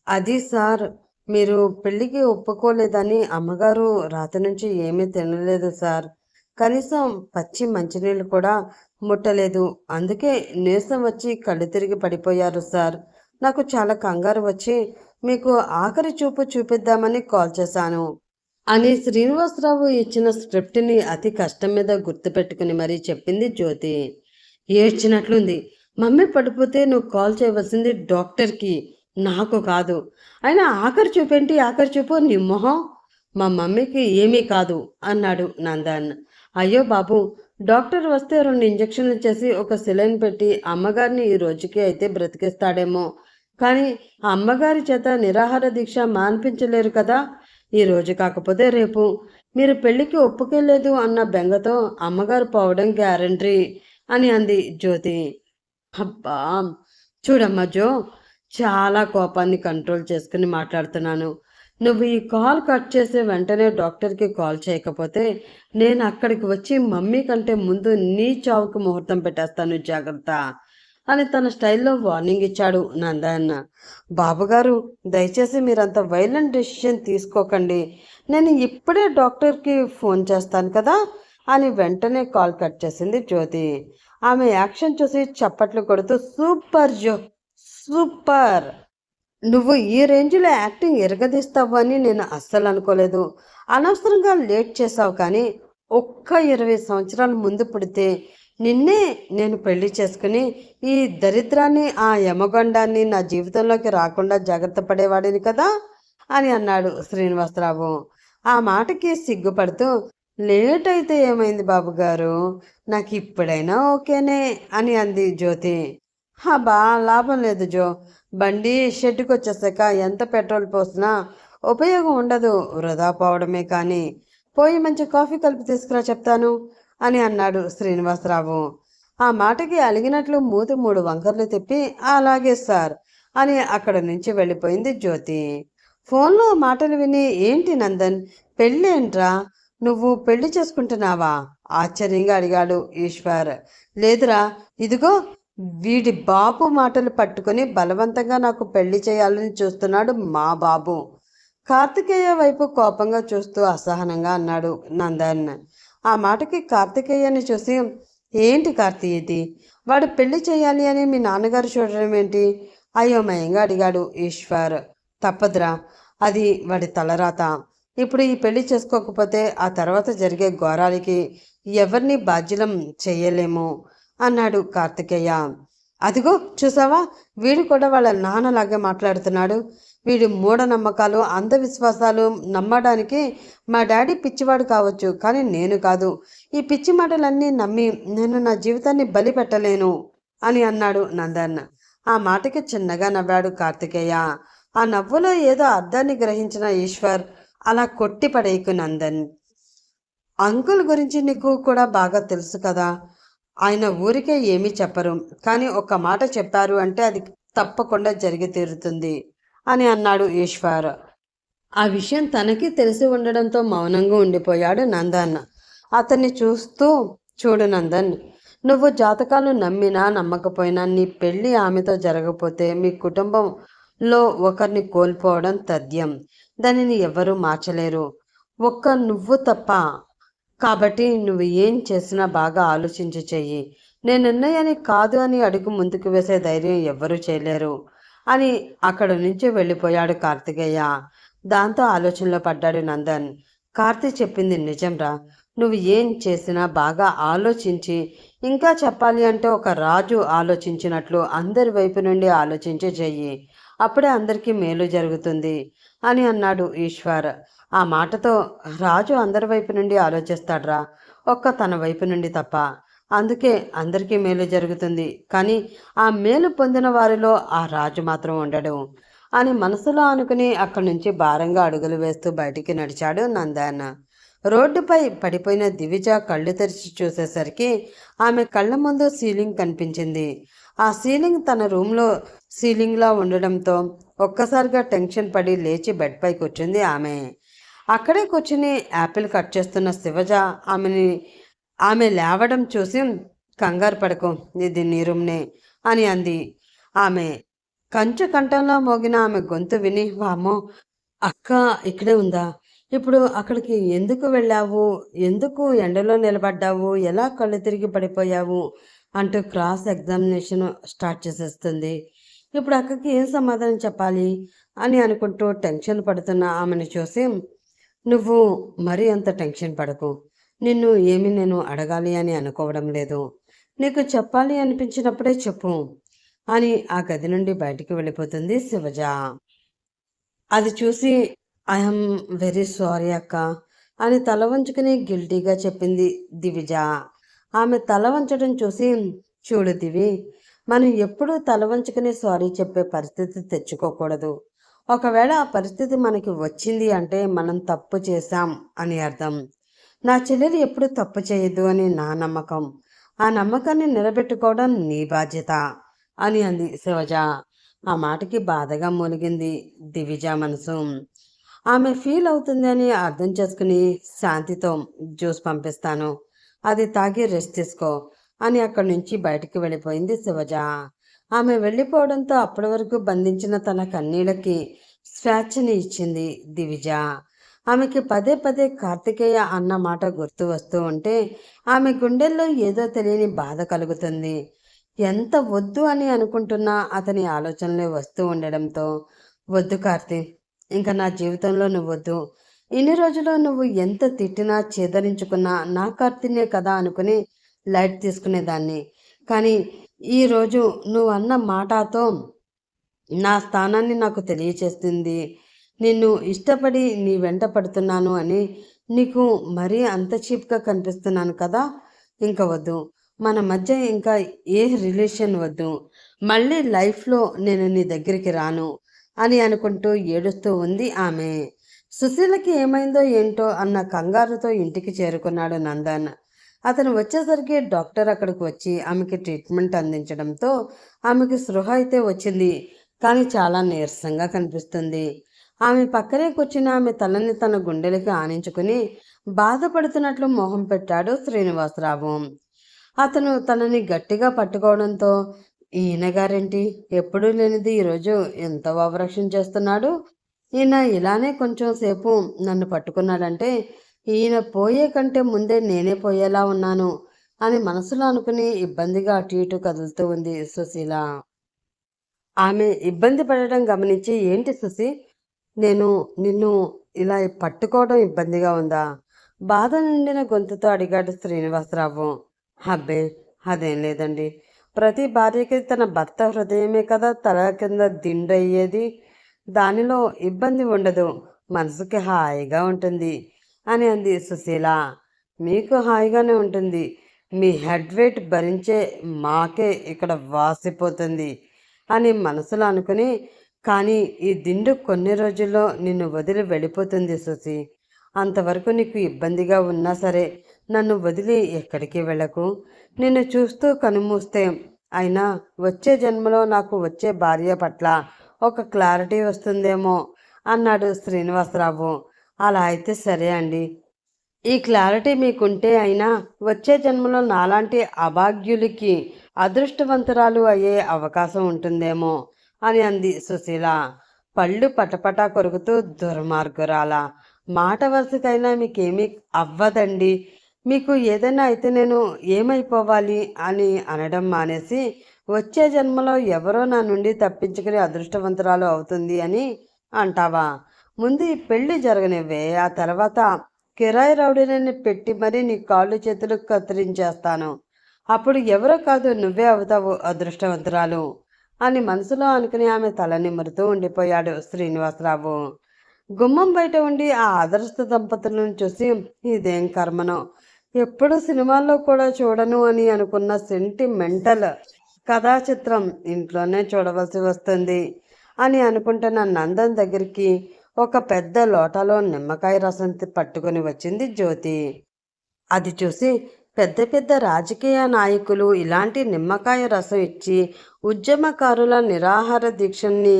అది సార్, మీరు పెళ్ళికి ఒప్పుకోలేదని అమ్మగారు రాత్రి నుంచి ఏమీ తినలేదు సార్. కనీసం పచ్చి మంచినీళ్ళు కూడా ముట్టలేదు. అందుకే నీరసం వచ్చి కళ్ళు తిరిగి పడిపోయారు సార్. నాకు చాలా కంగారు వచ్చి మీకు ఆఖరి చూపు చూపిద్దామని కాల్ చేశాను అని శ్రీనివాసరావు ఇచ్చిన స్క్రిప్ట్ని అతి కష్టం మీద గుర్తుపెట్టుకుని మరీ చెప్పింది జ్యోతి. ఏడ్చినట్లుంది. మమ్మీ పడిపోతే నువ్వు కాల్ చేయవలసింది డాక్టర్కి, నాకు కాదు. అయినా ఆఖరి చూపేంటి ఆఖరి చూపు నీ మొహం. మా మమ్మీకి ఏమీ కాదు అన్నాడు నందన్. అయ్యో బాబు, డాక్టర్ వస్తే 2 ఇంజక్షన్లు చేసి ఒక సెలైన్ పెట్టి అమ్మగారిని ఈ రోజుకి అయితే బ్రతికిస్తాడేమో. కానీ అమ్మగారి చేత నిరాహార దీక్ష మాన్పించలేరు కదా. ఈ రోజు కాకపోతే రేపు. మీరు పెళ్ళికి ఒప్పుకోలేదు అన్న బెంగతో అమ్మగారు పోవడం గ్యారంటీ అని అంది జ్యోతి. అబ్బా, చూడమ్మా జో, చాలా కోపాన్ని కంట్రోల్ చేసుకుని మాట్లాడుతున్నాను. నువ్వు ఈ కాల్ కట్ చేసే వెంటనే డాక్టర్కి కాల్ చేయకపోతే నేను అక్కడికి వచ్చి మమ్మీ కంటే ముందు నీ చావుకి ముహూర్తం పెట్టేస్తాను, జాగ్రత్త అని తన స్టైల్లో వార్నింగ్ ఇచ్చాడు నందన్. బాబుగారు, దయచేసి మీరంత వైలెంట్ డెసిషన్ తీసుకోకండి. నేను ఇప్పుడే డాక్టర్కి ఫోన్ చేస్తాను కదా అని వెంటనే కాల్ కట్ చేసింది జ్యోతి. ఆమె యాక్షన్ చూసి చప్పట్లు కొడుతూ, సూపర్ జో, సూపర్. నువ్వు ఈ రేంజ్లో యాక్టింగ్ ఎరగదీస్తావు అని నేను అస్సలు అనుకోలేదు. అనవసరంగా లేట్ చేసావు. కానీ ఒక్క 20 సంవత్సరాల ముందు పుడితే నిన్నే నేను పెళ్లి చేసుకుని ఈ దరిద్రాన్ని, ఆ యమగొండాన్ని నా జీవితంలోకి రాకుండా జాగ్రత్త పడేవాడిని కదా అని అన్నాడు శ్రీనివాసరావు. ఆ మాటకి సిగ్గుపడుతూ, లేట్ అయితే ఏమైంది బాబుగారు, నాకు ఇప్పుడైనా ఓకేనే అని అంది జ్యోతి. హబా, లాభం లేదు జో. బండి షెడ్డుకి వచ్చేసాక ఎంత పెట్రోల్ పోసినా ఉపయోగం ఉండదు, వృధా పోవడమే. కానీ పోయి మంచి కాఫీ కలిపి తీసుకురా చెప్తాను అని అన్నాడు శ్రీనివాసరావు. ఆ మాటకి అలిగినట్లు మూతి 3 వంకర్లు తిప్పి, అలాగే సార్ అని అక్కడి నుంచి వెళ్ళిపోయింది జ్యోతి. ఫోన్లో మాటలు విని, ఏంటి నందన్, పెళ్ళేంట్రా, నువ్వు పెళ్లి చేసుకుంటున్నావా ఆశ్చర్యంగా అడిగాడు ఈశ్వర్. లేదురా, ఇదిగో వీడి బాబు మాటలు పట్టుకుని బలవంతంగా నాకు పెళ్లి చేయాలని చూస్తున్నాడు మా బాబు. కార్తికేయ వైపు కోపంగా చూస్తూ అసహనంగా అన్నాడు నందన్. ఆ మాటకి కార్తికేయని చూసి, ఏంటి కార్తీ ఇది, వాడు పెళ్లి చేయాలి అని మీ నాన్నగారు చూడడం ఏంటి అయోమయంగా అడిగాడు ఈశ్వర్. తప్పదురా, అది వాడి తలరాత. ఇప్పుడు ఈ పెళ్లి చేసుకోకపోతే ఆ తర్వాత జరిగే ఘోరాలకి ఎవరిని బాధ్యులం చేయలేము అన్నాడు కార్తికేయ. అదిగో చూసావా, వీడు కూడా వాళ్ళ నాన్నలాగే మాట్లాడుతున్నాడు. వీడి మూఢనమ్మకాలు, అంధవిశ్వాసాలు నమ్మడానికి మా డాడీ పిచ్చివాడు కావచ్చు, కానీ నేను కాదు. ఈ పిచ్చి మాటలన్నీ నమ్మి నేను నా జీవితాన్ని బలి పెట్టలేను అని అన్నాడు నందన్. ఆ మాటకి చిన్నగా నవ్వాడు కార్తికేయ. ఆ నవ్వులో ఏదో అర్థాన్ని గ్రహించిన ఈశ్వర్, అలా కొట్టి పడేయకు నందన్. అంకుల్ గురించి నీకు కూడా బాగా తెలుసు కదా. ఆయన ఊరికే ఏమీ చెప్పరు, కానీ ఒక్క మాట చెప్పారు అంటే అది తప్పకుండా జరిగి తీరుతుంది అని అన్నాడు ఈశ్వర్. ఆ విషయం తనకి తెలిసి ఉండడంతో మౌనంగా ఉండిపోయాడు నందన్. అతన్ని చూస్తూ, చూడు నందన్, నువ్వు జాతకాలు నమ్మినా నమ్మకపోయినా నీ పెళ్ళి ఆమెతో జరగకపోతే మీ కుటుంబంలో ఒకరిని కోల్పోవడం తథ్యం. దానిని ఎవరూ మార్చలేరు, ఒక్క నువ్వు తప్ప. కాబట్టి నువ్వు ఏం చేసినా బాగా ఆలోచించి చెయ్యి. నేను నిర్ణయాన్ని కాదు అని అడుగు ముందుకు వేసే ధైర్యం ఎవ్వరూ చేయలేరు అని అక్కడి నుంచి వెళ్ళిపోయాడు కార్తికేయ. దాంతో ఆలోచనలో పడ్డాడు నందన్. కార్తీ చెప్పింది నిజంరా, నువ్వు ఏం చేసినా బాగా ఆలోచించి, ఇంకా చెప్పాలి అంటే ఒక రాజు ఆలోచించినట్లు అందరి వైపు నుండి ఆలోచించి చెయ్యి. అప్పుడే అందరికీ మేలు జరుగుతుంది అని అన్నాడు ఈశ్వర్. ఆ మాటతో, రాజు అందరి వైపు నుండి ఆలోచిస్తాడ్రా, ఒక్క తన వైపు నుండి తప్ప. అందుకే అందరికీ మేలు జరుగుతుంది. కానీ ఆ మేలు పొందిన వారిలో ఆ రాజు మాత్రం ఉండడు అని మనసులో అనుకుని అక్కడి నుంచి భారంగా అడుగులు వేస్తూ బయటికి నడిచాడు నందన్. రోడ్డుపై పడిపోయిన దివిజ కళ్ళు తెరిచి చూసేసరికి ఆమె కళ్ళ ముందు సీలింగ్ కనిపించింది. ఆ సీలింగ్ తన రూమ్లో సీలింగ్లా ఉండడంతో ఒక్కసారిగా టెన్షన్ పడి లేచి బెడ్పై కూర్చుంది ఆమె. అక్కడే కూర్చుని యాపిల్ కట్ చేస్తున్న శివజ ఆమె లేవడం చూసి, కంగారు పడకు, ఇది నీ రూమ్నే అని అంది ఆమె. కంచు కంఠంలో మోగిన ఆమె గొంతు విని, వామ్మో! అక్క ఇక్కడే ఉందా? ఇప్పుడు అక్కడికి ఎందుకు వెళ్ళావు? ఎందుకు ఎండలో నిలబడ్డావు? ఎలా కళ్ళు తిరిగి పడిపోయావు? అంటూ క్రాస్ ఎగ్జామినేషన్ స్టార్ట్ చేసేస్తుంది. ఇప్పుడు అక్కకి ఏం సమాధానం చెప్పాలి అని అనుకుంటూ టెన్షన్ పడుతున్న ఆమెను చూసి, నువ్వు మరీ అంత టెన్షన్ పడకు. నిన్ను ఏమి నేను అడగాలి అని అనుకోవడం లేదు. నీకు చెప్పాలి అనిపించినప్పుడే చెప్పు అని ఆ గది నుండి బయటికి వెళ్ళిపోతుంది శివజ. అది చూసి ఐఎమ్ వెరీ సారీ అక్క అని తల వంచుకుని గిల్టీగా చెప్పింది దివిజ. ఆమె తల వంచడం చూసి, చూడు దివి, మనం ఎప్పుడూ తల వంచుకుని సారీ చెప్పే పరిస్థితి తెచ్చుకోకూడదు. ఒకవేళ ఆ పరిస్థితి మనకి వచ్చింది అంటే మనం తప్పు చేశాం అని అర్థం. నా చెల్లెలు ఎప్పుడు తప్పు చేయొద్దు అని నా నమ్మకం. ఆ నమ్మకాన్ని నిలబెట్టుకోవడం నీ బాధ్యత అని అంది శివజ. ఆ మాటకి బాధగా మూలిగింది దివిజ మనసు. ఆమె ఫీల్ అవుతుంది అని అర్థం చేసుకుని, శాంతితో జ్యూస్ పంపిస్తాను, అది తాగి రెస్ట్ తీసుకో అని అక్కడి నుంచి బయటికి వెళ్ళిపోయింది శివజ. ఆమె వెళ్ళిపోవడంతో అప్పటి వరకు బంధించిన తన కన్నీళ్ళకి స్వేచ్ఛని ఇచ్చింది దివిజ. ఆమెకి పదే పదే కార్తికేయ అన్న మాట గుర్తు వస్తూ ఉంటే ఆమె గుండెల్లో ఏదో తెలియని బాధ కలుగుతుంది. ఎంత వద్దు అని అనుకుంటున్నా అతని ఆలోచనలే వస్తూ ఉండడంతో, వద్దు కార్తీ, ఇంకా నా జీవితంలో నువ్వు వద్దు. ఇన్ని రోజులు నువ్వు ఎంత తిట్టినా చేదరించుకున్నా నా కార్తీనే కదా అనుకుని లైట్ తీసుకునేదాన్ని. కానీ ఈరోజు నువ్వు అన్న మాటతో నా స్థానాన్ని నాకు తెలియచేస్తుంది. నిన్ను ఇష్టపడి నీ వెంట పడుతున్నాను అని నీకు మరీ అంత చీప్గా కనిపిస్తున్నాను కదా. ఇంక వద్దు, మన మధ్య ఇంకా ఏ రిలేషన్ వద్దు. మళ్ళీ లైఫ్లో నేను నీ దగ్గరికి రాను అని అనుకుంటూ ఏడుస్తూ ఉంది ఆమె. సుశీలకి ఏమైందో ఏంటో అన్న కంగారుతో ఇంటికి చేరుకున్నాడు నందన్. అతను వచ్చేసరికి డాక్టర్ అక్కడికి వచ్చి ఆమెకి ట్రీట్మెంట్ అందించడంతో ఆమెకి స్పృహ అయితే వచ్చింది, కానీ చాలా నీరసంగా కనిపిస్తుంది. ఆమె పక్కనే కూర్చుని ఆమె తలని తన గుండెలకి ఆనించుకుని బాధపడుతున్నట్లు మొహం పెట్టాడు శ్రీనివాసరావు. అతను తనని గట్టిగా పట్టుకోవడంతో, ఈయన గారేంటి ఎప్పుడూ లేనిది ఈరోజు ఎంత ఓవరాక్షన్ చేస్తున్నాడు? ఈయన ఇలానే కొంచెం సేపు నన్ను పట్టుకున్నాడంటే ఈయన పోయే కంటే ముందే నేనే పోయేలా ఉన్నాను అని మనసులో అనుకుని ఇబ్బందిగా అటు ఇటు కదులుతూ ఉంది సుశీల. ఆమె ఇబ్బంది పడడం గమనించి, ఏంటి సుశీ, నేను నిన్ను ఇలా పట్టుకోవడం ఇబ్బందిగా ఉందా? బాధ నిండిన గొంతుతో అడిగాడు శ్రీనివాసరావు. అబ్బే, అదేం లేదండి. ప్రతి భార్యకి తన భర్త హృదయమే కదా తల కింద దిండయ్యేది. దానిలో ఇబ్బంది ఉండదు, మనసుకి హాయిగా ఉంటుంది అని అంది సుశీల. మీకు హాయిగానే ఉంటుంది, మీ హెడ్ వెయిట్ భరించే మాకే ఇక్కడ వాసిపోతుంది అని మనసులో అనుకుని, కానీ ఈ దిండు కొన్ని రోజుల్లో నిన్ను వదిలి వెళ్ళిపోతుంది సుశీ. అంతవరకు నీకు ఇబ్బందిగా ఉన్నా సరే నన్ను వదిలి ఎక్కడికి వెళ్ళకు. నిన్ను చూస్తూ కనుమూస్తే అయినా వచ్చే జన్మలో నాకు వచ్చే భార్య పట్ల ఒక క్లారిటీ వస్తుందేమో అన్నాడు శ్రీనివాసరావు. అలా అయితే సరే అండి. ఈ క్లారిటీ మీకుంటే అయినా వచ్చే జన్మలో నాలాంటి అభాగ్యులకి అదృష్టవంతురాలు అయ్యే అవకాశం ఉంటుందేమో అని అంది సుశీల. పళ్ళు పటపటా కొరుకుతూ, దుర్మార్గురాల, మాట వరుసకైనా మీకేమీ అవ్వదండి. మీకు ఏదైనా అయితే నేను ఏమైపోవాలి అని అనడం మానేసి వచ్చే జన్మలో ఎవరో నా నుండి తప్పించుకుని అదృష్టవంతురాలు అవుతుంది అని అంటావా? ముందు ఈ పెళ్ళి జరగనివ్వే, ఆ తర్వాత కిరాయి రౌడీని పెట్టి మరీ నీ కాళ్ళు చేతులు కత్తిరించేస్తాను. అప్పుడు ఎవరో కాదు, నువ్వే అవుతావు అదృష్టవంతురాలు అని మనసులో అనుకుని ఆమె తల నిమురుతూ ఉండిపోయాడు శ్రీనివాసరావు. గుమ్మం బయట ఉండి ఆ అదృష్ట దంపతులను చూసి, ఇదేం కర్మనో, ఎప్పుడు సినిమాల్లో కూడా చూడను అని అనుకున్న సెంటిమెంటల్ కథా చిత్రం ఇంట్లోనే చూడవలసి వస్తుంది అని అనుకుంటున్న నందన్ దగ్గరికి ఒక పెద్ద లోటాలో నిమ్మకాయ రసం పట్టుకొని వచ్చింది జ్యోతి. అది చూసి, పెద్ద పెద్ద రాజకీయ నాయకులు ఇలాంటి నిమ్మకాయ రసం ఇచ్చి ఉద్యమకారుల నిరాహార దీక్షని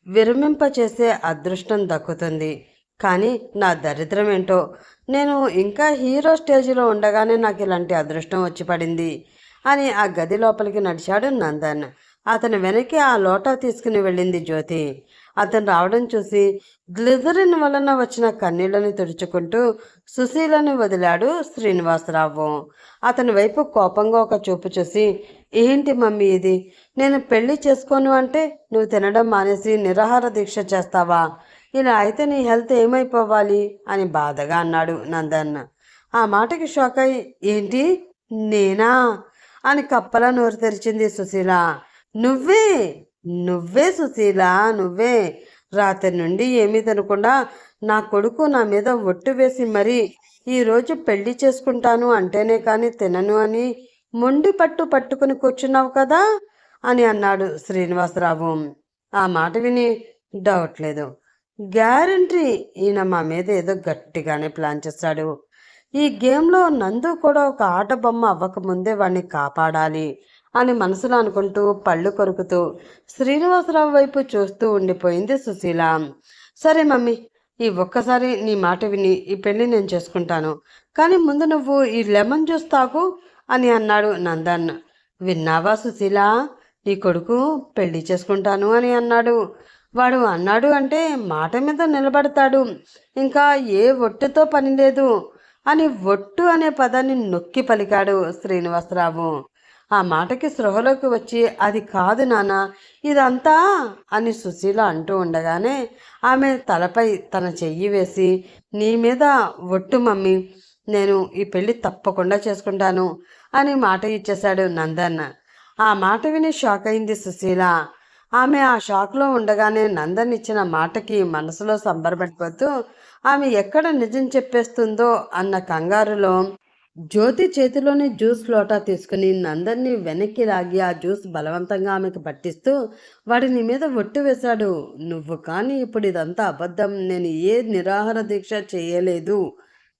విరమింపచేసే అదృష్టం దక్కుతుంది. కానీ నా దరిద్రం ఏంటో, నేను ఇంకా హీరో స్టేజ్లో ఉండగానే నాకు ఇలాంటి అదృష్టం వచ్చి పడింది అని ఆ గది లోపలికి నడిచాడు నందన్. అతని వెనక్కి ఆ లోటా తీసుకుని వెళ్ళింది జ్యోతి. అతను రావడం చూసి గ్లిజరిన్ వలన వచ్చిన కన్నీళ్లను తుడుచుకుంటూ సుశీలను వదిలాడు శ్రీనివాసరావు. అతని వైపు కోపంగా ఒక చూపు చూసి, ఏంటి మమ్మీ ఇది? నేను పెళ్లి చేసుకోను అంటే నువ్వు తినడం మానేసి నిరాహార దీక్ష చేస్తావా? ఇలా అయితే నీ హెల్త్ ఏమైపోవాలి అని బాధగా అన్నాడు నందన్. ఆ మాటకి షాక్ అయి, ఏంటి నేనా అని కప్పలా నోరు తెరిచింది సుశీల. నువ్వే నువ్వే సుశీల, నువ్వే. రాత్రి నుండి ఏమీ తినకుండా నా కొడుకు నా మీద ఒట్టు వేసి మరీ ఈరోజు పెళ్లి చేసుకుంటాను అంటేనే కానీ తినను అని మొండి పట్టుకుని కూర్చున్నావు కదా అని అన్నాడు శ్రీనివాసరావు. ఆ మాట విని డౌట్ లేదు, గ్యారంటీ ఈయన మా మీద ఏదో గట్టిగానే ప్లాన్ చేశాడు. ఈ గేమ్లో నందు కూడా ఒక ఆట బొమ్మ అవ్వకముందే వాడిని కాపాడాలి అని మనసులో అనుకుంటూ పళ్ళు కొరుకుతూ శ్రీనివాసరావు వైపు చూస్తూ ఉండిపోయింది సుశీల. సరే మమ్మీ, ఈ ఒక్కసారి నీ మాట విని ఈ పెళ్లి నేను చేసుకుంటాను, కానీ ముందు నువ్వు ఈ లెమన్ జ్యూస్ తాగు అని అన్నాడు నందన్. విన్నావా సుశీల, నీ కొడుకు పెళ్లి చేసుకుంటాను అని అన్నాడు. వాడు అన్నాడు అంటే మాట మీద నిలబడతాడు, ఇంకా ఏ ఒట్టుతో పని లేదు అని ఒట్టు అనే పదాన్ని నొక్కి పలికాడు శ్రీనివాసరావు. ఆ మాటకి స్పృహలోకి వచ్చి, అది కాదు నాన్న, ఇదంతా అని సుశీల అంటూ ఉండగానే ఆమె తలపై తన చెయ్యి వేసి, నీ మీద ఒట్టు మమ్మీ, నేను ఈ పెళ్లి తప్పకుండా చేసుకుంటాను అని మాట ఇచ్చేశాడు నందన్. ఆ మాట విని షాక్ అయింది సుశీల. ఆమె ఆ షాక్లో ఉండగానే నందన్ ఇచ్చిన మాటకి మనసులో సంబరపడిపోతూ ఆమె ఎక్కడ నిజం చెప్పేస్తుందో అన్న కంగారులో జ్యోతి చేతిలోని జ్యూస్ లోటా తీసుకుని నందన్ని వెనక్కి లాగి ఆ జ్యూస్ బలవంతంగా ఆమెకు పట్టిస్తూ వాడిని మీద ఒట్టు వేశాడు. నువ్వు కానీ ఇప్పుడు ఇదంతా అబద్ధం, నేను ఏ నిరాహార దీక్ష చేయలేదు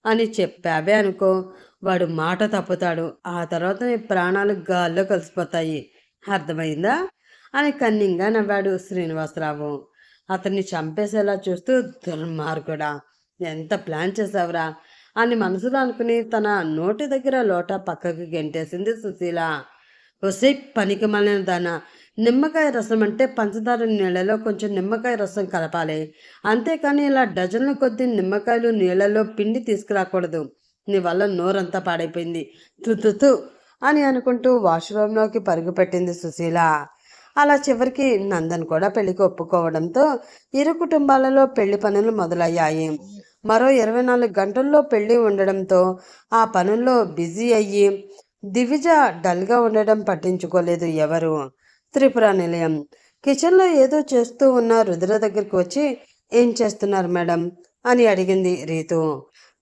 అని చెప్పావే అనుకో, వాడు మాట తప్పుతాడు. ఆ తర్వాత నీ ప్రాణాలు గాల్లో కలిసిపోతాయి, అర్థమైందా అని కన్నింగా నవ్వాడు శ్రీనివాసరావు. అతన్ని చంపేసేలా చూస్తూ, దుర్మార్గుడా, ఎంత ప్లాన్ చేసావురా అని మనసులో అనుకుని తన నోటి దగ్గర లోటా పక్కకు గెంటేసింది సుశీల. ఒసే పనికి మళ్ళిన దాన, నిమ్మకాయ రసం అంటే పంచదార నీళ్ళలో కొంచెం నిమ్మకాయ రసం కలపాలి, అంతేకాని ఇలా డజన్ల కొద్ది నిమ్మకాయలు నీళ్ళలో పిండి తీసుకురాకూడదు. నీ వల్ల నోరంతా పాడైపోయింది, తుతుతు అని అనుకుంటూ వాష్రూమ్లోకి పరుగుపెట్టింది సుశీల. అలా చివరికి నందన్ కూడా పెళ్లికి ఒప్పుకోవడంతో ఇరు కుటుంబాలలో పెళ్లి పనులు మొదలయ్యాయి. మరో 24 గంటల్లో పెళ్లి ఉండడంతో ఆ పనుల్లో బిజీ అయ్యి దివిజ డల్గా ఉండడం పట్టించుకోలేదు ఎవరు. త్రిపుర నిలయం కిచెన్లో ఏదో చేస్తూ ఉన్న రుద్ర దగ్గరికి వచ్చి, ఏం చేస్తున్నారు మేడం అని అడిగింది రీతు.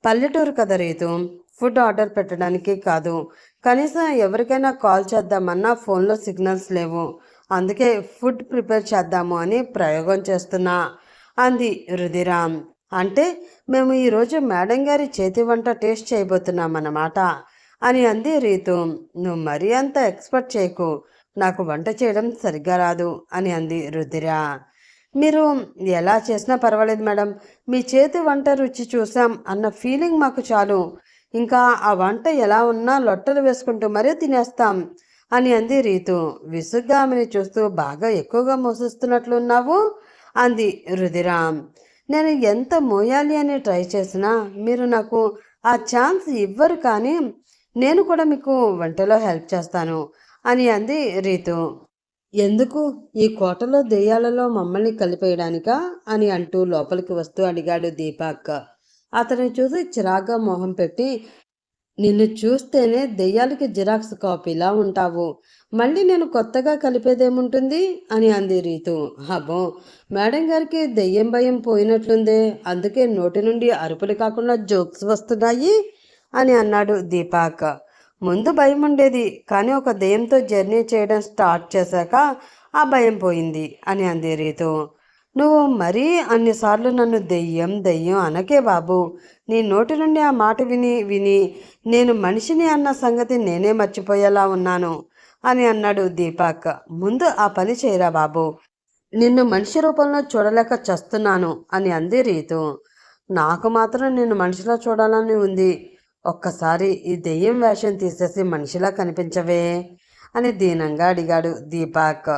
పల్లెటూరు కదా రీతు, ఫుడ్ ఆర్డర్ పెట్టడానికి కాదు, కనీసం ఎవరికైనా కాల్ చేద్దామన్నా ఫోన్లో సిగ్నల్స్ లేవు, అందుకే ఫుడ్ ప్రిపేర్ చేద్దాము అని ప్రయోగం చేస్తున్నా అంది రుధిరామ్. అంటే మేము ఈరోజు మేడం గారి చేతి వంట టేస్ట్ చేయబోతున్నామన్నమాట అని అంది రీతు. నువ్వు మరీ అంత ఎక్స్పెక్ట్ చేయకు, నాకు వంట చేయడం సరిగ్గా రాదు అని అంది రుధిర. మీరు ఎలా చేసినా పర్వాలేదు మేడం, మీ చేతి వంట రుచి చూసాం అన్న ఫీలింగ్ మాకు చాలు, ఇంకా ఆ వంట ఎలా ఉన్నా లొట్టలు వేసుకుంటూ మరీ తినేస్తాం అని అంది రీతు. విసుగ్గా ఆమెను చూస్తూ, బాగా ఎక్కువగా మోసిస్తున్నట్లున్నావు అంది రుధిరామ్. నేను ఎంత మోయాలి అని ట్రై చేసినా మీరు నాకు ఆ ఛాన్స్ ఇవ్వరు, కానీ నేను కూడా మీకు వంటలో హెల్ప్ చేస్తాను అని అంది రీతు. ఎందుకు, ఈ కోటలో దెయ్యాలలో మమ్మల్ని కలిపేయడానికా అని అంటూ లోపలికి వస్తూ అడిగాడు దీపక్. అతన్ని చూసి చిరాగ్గా మొహం పెట్టి, నిన్ను చూస్తేనే దెయ్యాలకి జిరాక్స్ కాపీలా ఉంటావు, మళ్ళీ నేను కొత్తగా కలిపేదేముంటుంది అని అంది రీతు. అబ్బో, మేడం గారికి దెయ్యం భయం పోయినట్లుందే, అందుకే నోటి నుండి అరుపులు కాకుండా జోక్స్ వస్తున్నాయి అని అన్నాడు దీపక్. ముందు భయం ఉండేది, కానీ ఒక దెయ్యంతో జర్నీ చేయడం స్టార్ట్ చేశాక ఆ భయం పోయింది అని అంది రీతు. నువ్వు మరీ అన్నిసార్లు నన్ను దెయ్యం దెయ్యం అనకే బాబు, నీ నోటి నుండి ఆ మాట విని విని నేను మనిషిని అన్న సంగతి నేనే మర్చిపోయేలా ఉన్నాను అని అన్నాడు దీపక్. ముందు ఆ పని చేయరా బాబు, నిన్ను మనిషి రూపంలో చూడలేక చస్తున్నాను అని అంది రీతు. నాకు మాత్రం నిన్ను మనిషిలో చూడాలని ఉంది, ఒక్కసారి ఈ దెయ్యం వేషం తీసేసి మనిషిలా కనిపించవే అని దీనంగా అడిగాడు దీపక్.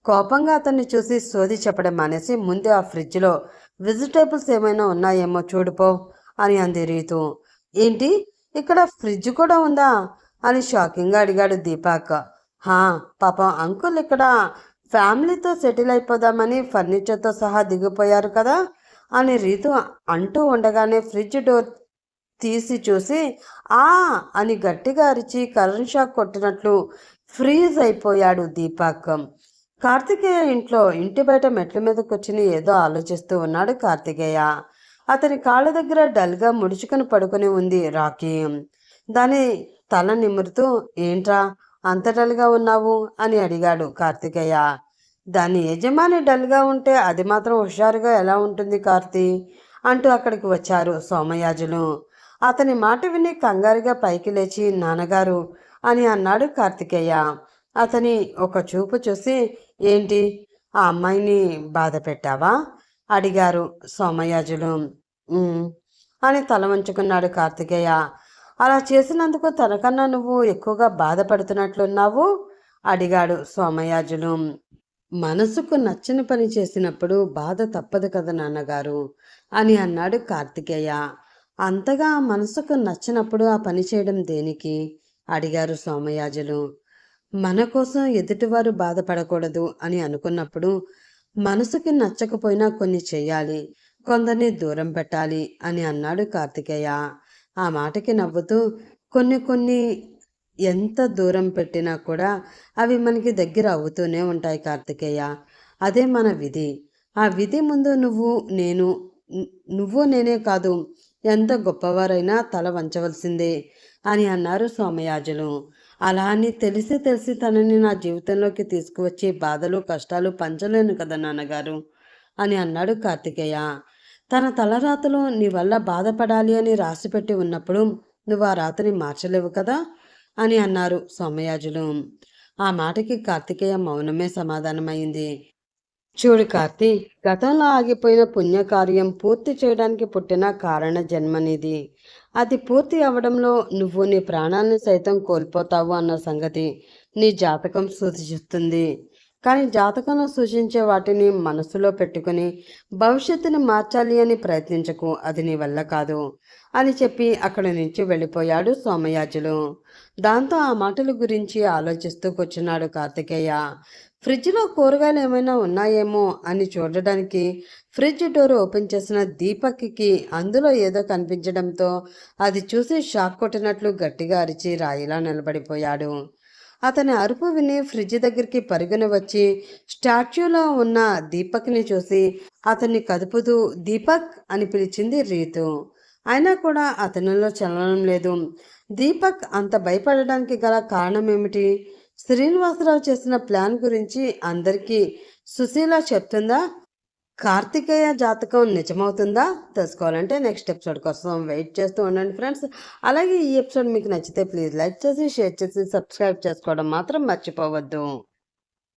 కోపంగా అతన్ని చూసి సోది చెప్పడం మానేసి ముందే ఆ ఫ్రిడ్జ్లో వెజిటేబుల్స్ ఏమైనా ఉన్నాయేమో చూడుపో అని అంది రీతు. ఏంటి, ఇక్కడ ఫ్రిడ్జ్ కూడా ఉందా అని షాకింగ్గా అడిగాడు దీపక్. హా, పాపం అంకుల్ ఇక్కడ ఫ్యామిలీతో సెటిల్ అయిపోదామని ఫర్నిచర్తో సహా దిగిపోయారు కదా అని రీతు అంటూ ఉండగానే ఫ్రిడ్జ్ డోర్ తీసి చూసి ఆ అని గట్టిగా అరిచి కరెంట్ షాక్ కొట్టినట్లు ఫ్రీజ్ అయిపోయాడు దీపక్. కార్తికేయ ఇంటి బయట మెట్ల మీద కూర్చుని ఏదో ఆలోచిస్తూ ఉన్నాడు కార్తికేయ. అతని కాళ్ళ దగ్గర డల్గా ముడుచుకుని పడుకుని ఉంది రాకీ. దాని తల నిమురుతూ ఏంట్రా అంత డల్గా ఉన్నావు అని అడిగాడు కార్తికేయ. దాని యజమాని డల్గా ఉంటే అది మాత్రం హుషారుగా ఎలా ఉంటుంది కార్తీ అంటూ అక్కడికి వచ్చారు సోమయాజులు. అతని మాట విని కంగారుగా పైకి లేచి నాన్నగారు అని అన్నాడు కార్తికేయ. అతని ఒక చూపు చూసి ఏంటి, ఆ అమ్మాయిని బాధ పెట్టావా అడిగారు సోమయాజులు. అని తల వంచుకున్నాడు కార్తికేయ. అలా చేసినందుకు తనకన్నా నువ్వు ఎక్కువగా బాధపడుతున్నట్లున్నావు అడిగాడు సోమయాజులు. మనసుకు నచ్చని పని చేసినప్పుడు బాధ తప్పదు కదా నాన్నగారు అని అన్నాడు కార్తికేయ. అంతగా మనసుకు నచ్చినప్పుడు ఆ పని చేయడం దేనికి అడిగారు సోమయాజులు. మన కోసం ఎదుటివారు బాధపడకూడదు అని అనుకున్నప్పుడు మనసుకి నచ్చకపోయినా కొన్ని చెయ్యాలి, కొందరిని దూరం పెట్టాలి అని అన్నాడు కార్తికేయ. ఆ మాటకి నవ్వుతూ కొన్ని ఎంత దూరం పెట్టినా కూడా అవి మనకి దగ్గర అవుతూనే ఉంటాయి కార్తికేయ. అదే మన విధి. ఆ విధి ముందు నువ్వు నేనే కాదు ఎంత గొప్పవారైనా తల వంచవలసిందే అని అన్నారు సోమయాజులు. అలా అని తెలిసి తనని నా జీవితంలోకి తీసుకువచ్చి బాధలు కష్టాలు పంచలేను కదా నాన్నగారు అని అన్నాడు కార్తికేయ. తన తలరాతలో నీ వల్ల బాధపడాలి అని రాసిపెట్టి ఉన్నప్పుడు నువ్వు ఆ రాతని మార్చలేవు కదా అని అన్నారు సోమయాజులు. ఆ మాటకి కార్తికేయ మౌనమే సమాధానమైంది. చూడు కార్తీ, గతంలో ఆగిపోయిన పుణ్యకార్యం పూర్తి చేయడానికి పుట్టిన కారణ జన్మనిది. అది పూర్తి అవడంలో నువ్వు నీ ప్రాణాలను సైతం కోల్పోతావు అన్న సంగతి నీ జాతకం సూచిస్తుంది. కానీ జాతకంలో సూచించే వాటిని మనసులో పెట్టుకుని భవిష్యత్తుని మార్చాలి అని ప్రయత్నించకు, అది నీ వల్ల కాదు అని చెప్పి అక్కడి నుంచి వెళ్ళిపోయాడు సోమయాజులు. దాంతో ఆ మాటల గురించి ఆలోచిస్తూ కూర్చున్నాడు కార్తికేయ. ఫ్రిడ్జ్లో కూరగాయలు ఏమైనా ఉన్నాయేమో అని చూడడానికి ఫ్రిడ్జ్ డోర్ ఓపెన్ చేసిన దీపక్కి అందులో ఏదో కనిపించడంతో అది చూసి షాక్ కొట్టినట్లు గట్టిగా అరిచి రాయిలా నిలబడిపోయాడు. అతని అరుపు విని ఫ్రిడ్జ్ దగ్గరికి పరుగున వచ్చి స్టాచ్యూలో ఉన్న దీపక్ని చూసి అతన్ని కదుపుతూ దీపక్ అని పిలిచింది రీతు. అయినా కూడా అతనిలో చలనం లేదు. దీపక్ అంత భయపడడానికి గల కారణం ఏమిటి? శ్రీనివాసరావు చేసిన ప్లాన్ గురించి అందరికీ సుశీల చెప్తుందా? కార్తికేయ జాతకం నిజమవుతుందా? తెలుసుకోవాలంటే నెక్స్ట్ ఎపిసోడ్ కోసం వెయిట్ చేస్తూ ఉండండి ఫ్రెండ్స్. అలాగే ఈ ఎపిసోడ్ మీకు నచ్చితే ప్లీజ్ లైక్ చేసి షేర్ చేసి సబ్స్క్రైబ్ చేసుకోవడం మాత్రం మర్చిపోవద్దు.